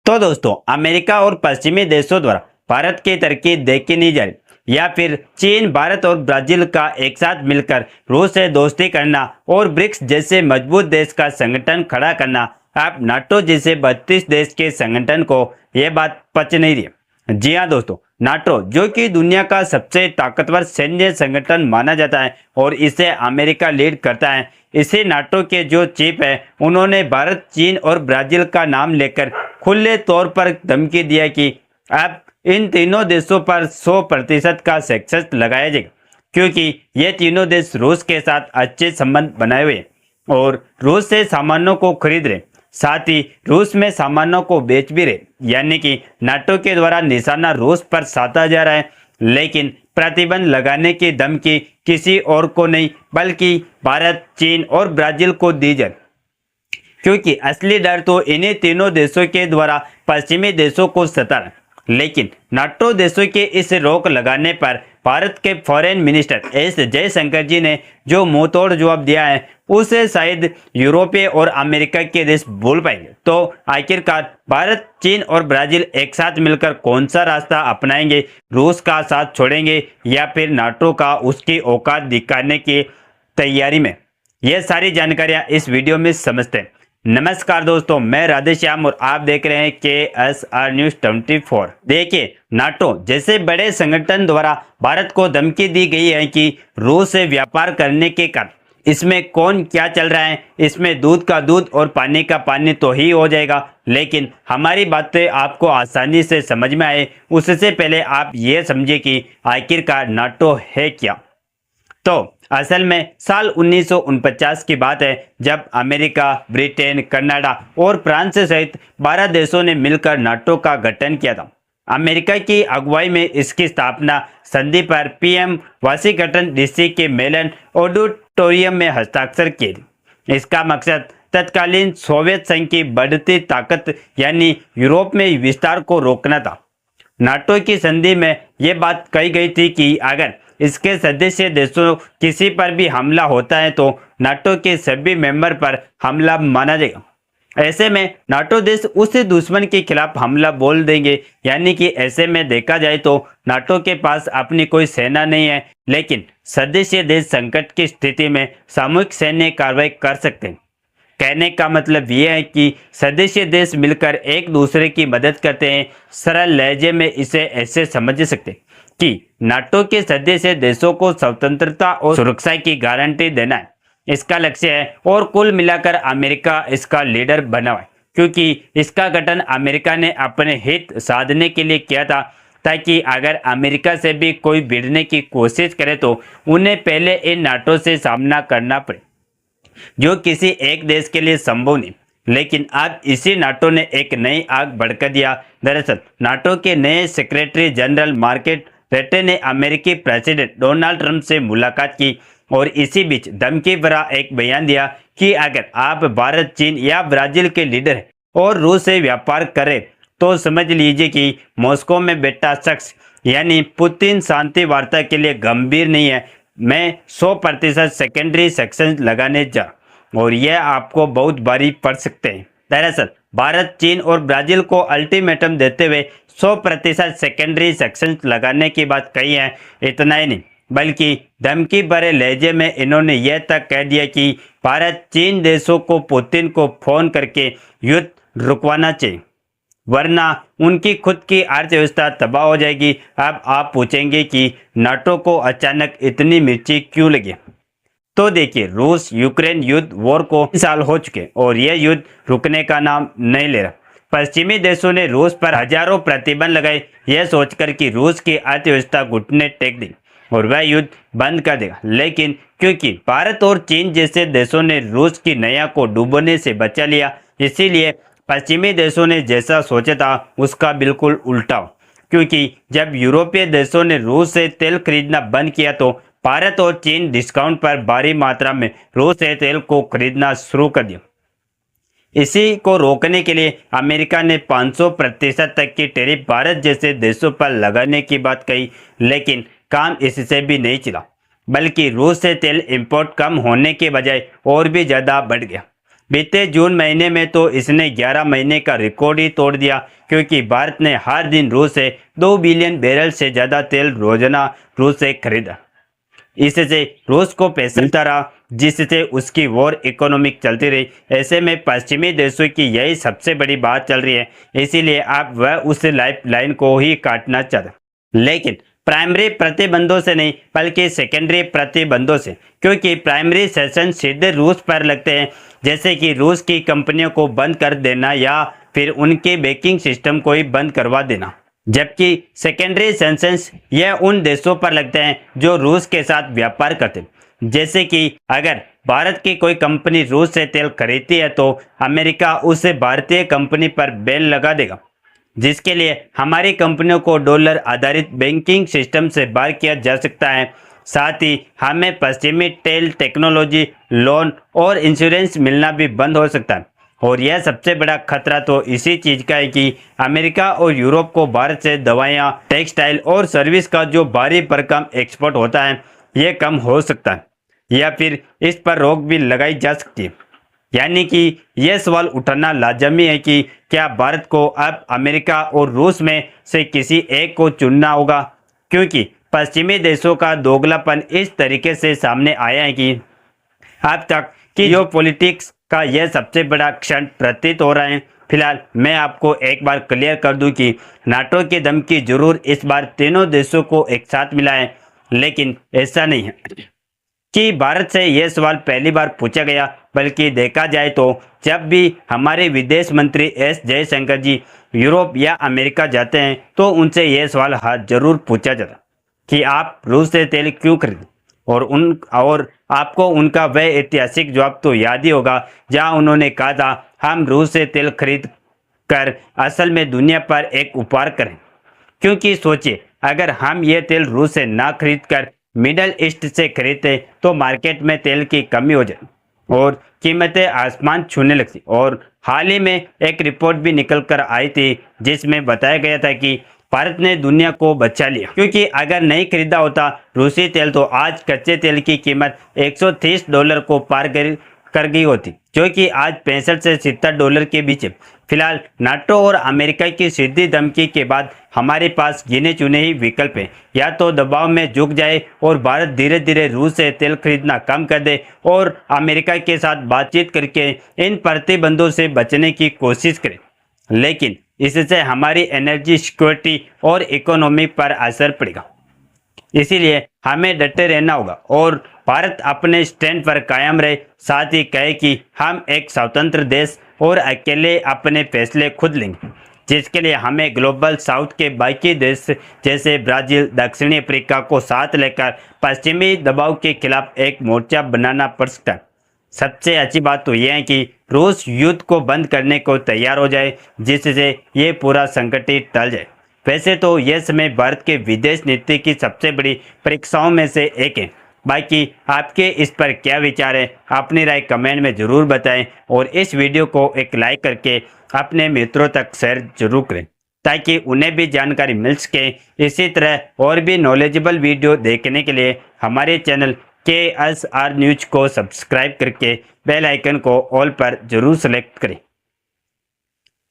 तो दोस्तों, अमेरिका और पश्चिमी देशों द्वारा भारत की तरक्की देखी नहीं जा रही या फिर चीन, भारत और ब्राजील का एक साथ मिलकर रूस से दोस्ती करना और ब्रिक्स जैसे मजबूत देश का संगठन खड़ा करना, अब नाटो जैसे 32 देश के संगठन को यह बात पच नहीं रही। जी हाँ दोस्तों, नाटो जो कि दुनिया का सबसे ताकतवर सैन्य संगठन माना जाता है और इसे अमेरिका लीड करता है, इसी नाटो के जो चीफ है उन्होंने भारत, चीन और ब्राजील का नाम लेकर खुले तौर पर धमकी दिया कि अब इन तीनों देशों पर 100% का सेक्शन लगाया जाएगा, क्योंकि ये तीनों देश रूस के साथ अच्छे संबंध बनाए हुए हैं और रूस से सामानों को खरीद रहे, साथ ही रूस में सामानों को बेच भी रहे। यानी कि नाटो के द्वारा निशाना रूस पर साधा जा रहा है, लेकिन प्रतिबंध लगाने की धमकी किसी और को नहीं बल्कि भारत, चीन और ब्राजील को दी जाए, क्योंकि असली डर तो इन्हीं तीनों देशों के द्वारा पश्चिमी देशों को सता रहा है। लेकिन नाटो देशों के इस रोक लगाने पर भारत के फॉरेन मिनिस्टर एस जयशंकर जी ने जो मुंहतोड़ जवाब दिया है, उसे शायद यूरोपीय और अमेरिका के देश भूल पाएंगे। तो आखिरकार भारत, चीन और ब्राजील एक साथ मिलकर कौन सा रास्ता अपनाएंगे? रूस का साथ छोड़ेंगे या फिर नाटो का उसकी औकात दिखाने की तैयारी में? यह सारी जानकारियां इस वीडियो में समझते हैं। नमस्कार दोस्तों, मैं राधेश्याम और आप देख रहे हैं KSR न्यूज 24। देखिए, नाटो जैसे बड़े संगठन द्वारा भारत को धमकी दी गई है कि रूस से व्यापार करने के कारण इसमें कौन क्या चल रहा है, इसमें दूध का दूध और पानी का पानी तो ही हो जाएगा। लेकिन हमारी बातें आपको आसानी से समझ में आए उससे पहले आप ये समझिए कि आखिरकार नाटो है क्या। तो असल में साल 1949 की बात है, जब अमेरिका, ब्रिटेन, कनाडा और फ्रांस सहित 12 देशों ने मिलकर नाटो का गठन किया था। अमेरिका की अगुवाई में इसकी स्थापना संधि पर पीएम वाशिंगटन डीसी के मेलन ऑडिटोरियम में हस्ताक्षर किए थे। इसका मकसद तत्कालीन सोवियत संघ की बढ़ती ताकत यानी यूरोप में विस्तार को रोकना था। नाटो की संधि में यह बात कही गई थी कि अगर इसके सदस्य देशों किसी पर भी हमला होता है तो नाटो के सभी मेंबर पर हमला माना जाएगा। ऐसे में नाटो देश उस दुश्मन के खिलाफ हमला बोल देंगे। यानी कि ऐसे में देखा जाए तो नाटो के पास अपनी कोई सेना नहीं है, लेकिन सदस्य देश संकट की स्थिति में सामूहिक सैन्य कार्रवाई कर सकते हैं। कहने का मतलब यह है कि सदस्य देश मिलकर एक दूसरे की मदद करते हैं। सरल लहजे में इसे ऐसे समझ सकते हैं कि नाटो के सदस्य देशों को स्वतंत्रता और सुरक्षा की गारंटी देना है, इसका लक्ष्य है। और कुल मिलाकर अमेरिका इसका लीडर बना हुआ है, क्योंकि इसका गठन अमेरिका ने अपने हित साधने के लिए किया था, ताकि अगर अमेरिका से भी कोई भिड़ने की कोशिश करे तो उन्हें पहले इन नाटो से सामना करना पड़े, जो किसी एक देश के लिए संभव नहीं। लेकिन अब इसी नाटो ने एक नई आग भड़का दिया। दरअसल नाटो के नए सेक्रेटरी जनरल मार्क रटे ने अमेरिकी प्रेसिडेंट डोनाल्ड ट्रंप से मुलाकात की और इसी बीच धमकी भरा एक बयान दिया कि अगर आप भारत, चीन या ब्राजील के लीडर हैं और रूस से व्यापार करें तो समझ लीजिए कि मॉस्को में बैठा शख्स यानी पुतिन शांति वार्ता के लिए गंभीर नहीं है। मैं 100% सेकेंडरी सेक्शन लगाने जा और यह आपको बहुत भारी पड़ सकते हैं। दरअसल भारत, चीन और ब्राजील को अल्टीमेटम देते हुए 100% सेकेंडरी सेक्शन लगाने की बात कही है। इतना ही नहीं बल्कि धमकी भरे लहजे में इन्होंने यह तक कह दिया कि भारत, चीन देशों को पुतिन को फोन करके युद्ध रुकवाना चाहिए, वरना उनकी खुद की अर्थव्यवस्था तबाह हो जाएगी। अब आप पूछेंगे कि नाटो को अचानक इतनी मिर्ची क्यों लगी? तो देखिए, रूस यूक्रेन युद्ध वॉर को 3 साल हो चुके और यह युद्ध रुकने का नाम नहीं ले रहा। पश्चिमी देशों ने रूस पर हजारों प्रतिबंध लगाए, यह सोचकर कि रूस की अर्थव्यवस्था घुटने टेक दी और वह युद्ध बंद कर देगा। लेकिन क्योंकि भारत और चीन जैसे देशों ने रूस की नैया को डूबने से बचा लिया, इसीलिए पश्चिमी देशों ने जैसा सोचा था उसका बिल्कुल उल्टा। क्योंकि जब यूरोपीय देशों ने रूस से तेल खरीदना बंद किया तो भारत और चीन डिस्काउंट पर भारी मात्रा में रूस से तेल को खरीदना शुरू कर दिया। इसी को रोकने के लिए अमेरिका ने 500% तक की टैरिफ भारत जैसे देशों पर लगाने की बात कही, लेकिन काम इससे भी नहीं चला, बल्कि रूस से तेल इंपोर्ट कम होने के बजाय और भी ज़्यादा बढ़ गया। बीते जून महीने में तो इसने 11 महीने का रिकॉर्ड ही तोड़ दिया, क्योंकि भारत ने हर दिन रूस से 2 बिलियन बैरल से ज़्यादा तेल रोजाना रूस से खरीदा। इससे रूस को पैसा मिलता रहा, जिससे उसकी वॉर इकोनॉमिक चलती रही। ऐसे में पश्चिमी देशों की यही सबसे बड़ी बात चल रही है, इसीलिए आप वह उस लाइफ लाइन को ही काटना चाहते, लेकिन प्राइमरी प्रतिबंधों से नहीं बल्कि सेकेंडरी प्रतिबंधों से, क्योंकि प्राइमरी सेशन सीधे रूस पर लगते हैं, जैसे कि रूस की कंपनियों को बंद कर देना या फिर उनके बैंकिंग सिस्टम को ही बंद करवा देना। जबकि सेकेंडरी सैंक्शंस यह उन देशों पर लगते हैं जो रूस के साथ व्यापार करते हैं। जैसे कि अगर भारत की कोई कंपनी रूस से तेल खरीदती है तो अमेरिका उस भारतीय कंपनी पर बैन लगा देगा, जिसके लिए हमारी कंपनियों को डॉलर आधारित बैंकिंग सिस्टम से बाहर किया जा सकता है। साथ ही हमें पश्चिमी तेल टेक्नोलॉजी, लोन और इंश्योरेंस मिलना भी बंद हो सकता है। और यह सबसे बड़ा खतरा तो इसी चीज़ का है कि अमेरिका और यूरोप को भारत से दवाइयाँ, टेक्सटाइल और सर्विस का जो भारी भरकम एक्सपोर्ट होता है ये कम हो सकता है, या फिर इस पर रोक भी लगाई जा सकती है। यानी कि यह सवाल उठाना लाजमी है कि क्या भारत को अब अमेरिका और रूस में से किसी एक को चुनना होगा, क्योंकि पश्चिमी देशों का दोगलापन इस तरीके से सामने आया है कि अब तक की जो पॉलिटिक्स का यह सबसे बड़ा क्षण प्रतीत हो रहा है। फिलहाल मैं आपको एक बार क्लियर कर दूं कि नाटो के दम की जरूर इस बार तीनों देशों को एक साथ मिला है, लेकिन ऐसा नहीं है कि भारत से यह सवाल पहली बार पूछा गया, बल्कि देखा जाए तो जब भी हमारे विदेश मंत्री एस जयशंकर जी यूरोप या अमेरिका जाते हैं तो उनसे यह सवाल जरूर पूछा जाता कि आप रूस से तेल क्यों खरीदें, और आपको उनका वह ऐतिहासिक जवाब तो याद ही होगा जहां उन्होंने कहा था हम रूस से तेल खरीद कर असल में दुनिया पर एक उपहार करें। क्योंकि सोचिए, अगर हम ये तेल रूस से ना खरीद कर मिडल ईस्ट से खरीदते तो मार्केट में तेल की कमी हो जाए और कीमतें आसमान छूने लगती। और हाल ही में एक रिपोर्ट भी निकल कर आई थी जिसमें बताया गया था कि भारत ने दुनिया को बचा लिया, क्योंकि अगर नहीं खरीदा होता रूसी तेल तो आज कच्चे तेल की कीमत $130 को पार कर गई होती, जो कि आज 65 से 70 डॉलर के बीच है। फिलहाल नाटो और अमेरिका की सीधी धमकी के बाद हमारे पास गिने चुने ही विकल्प हैं, या तो दबाव में झुक जाए और भारत धीरे धीरे रूस से तेल खरीदना कम कर दे और अमेरिका के साथ बातचीत करके इन प्रतिबंधों से बचने की कोशिश करे, लेकिन इससे हमारी एनर्जी सिक्योरिटी और इकोनॉमी पर असर पड़ेगा। इसीलिए हमें डटे रहना होगा और भारत अपने स्टैंड पर कायम रहे, साथ ही कहे कि हम एक स्वतंत्र देश और अकेले अपने फैसले खुद लेंगे, जिसके लिए हमें ग्लोबल साउथ के बाकी देश जैसे ब्राज़ील, दक्षिणी अफ्रीका को साथ लेकर पश्चिमी दबाव के खिलाफ एक मोर्चा बनाना पड़ सकता है। सबसे अच्छी बात तो यह है कि रूस युद्ध को बंद करने को तैयार हो जाए, जिससे ये पूरा संकट ही टल जाए। वैसे तो यह समय भारत के विदेश नीति की सबसे बड़ी परीक्षाओं में से एक है। बाकी आपके इस पर क्या विचार है, अपनी राय कमेंट में ज़रूर बताएं और इस वीडियो को एक लाइक करके अपने मित्रों तक शेयर जरूर करें, ताकि उन्हें भी जानकारी मिल सके। इसी तरह और भी नॉलेजेबल वीडियो देखने के लिए हमारे चैनल KSR न्यूज को सब्सक्राइब करके बेल आइकन को ऑल पर जरूर सेलेक्ट करें।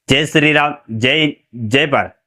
जय श्री राम, जय जय भारत।